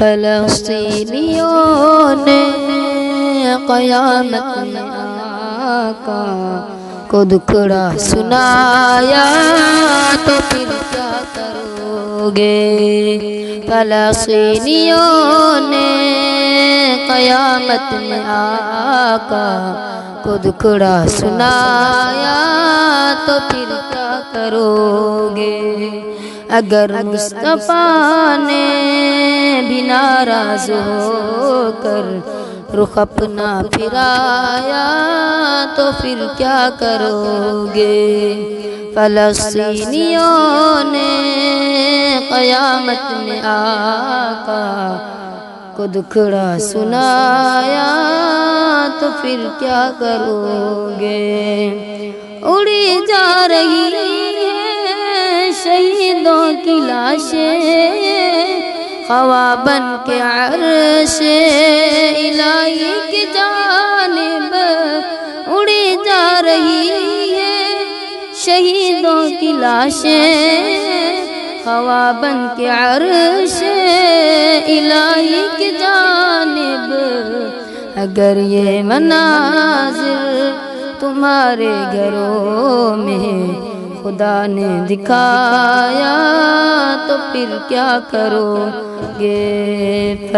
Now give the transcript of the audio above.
فلسطینیوں نے قیامت میں آقا کو دکھڑا سنایا تو پھر کیا کرو گے؟ فلسطینیوں نے قیامت میں آقا کو دکھڑا سنایا تو پھر کیا کرو گے؟ اگر مصطفیٰ نے بھی ناراض ہو کر رخ اپنا پھرایا تو پھر کیا کرو گے؟ فلسطینیوں نے قیامت میں آقا کو دکھڑا سنایا تو پھر کیا کرو گے؟ اڑی جا رہی ہیں شہیدوں کی لاشیں ہوا بن کے عرش الہی کی جانب اڑی جا رہی ہیں شہیدوں کی لاشیں ہوا بن کے عرش الہی کی جانب۔ اگر یہ مناظر تمہارے گھروں میں خدا نے دکھایا تو پھر کیا کرو گے؟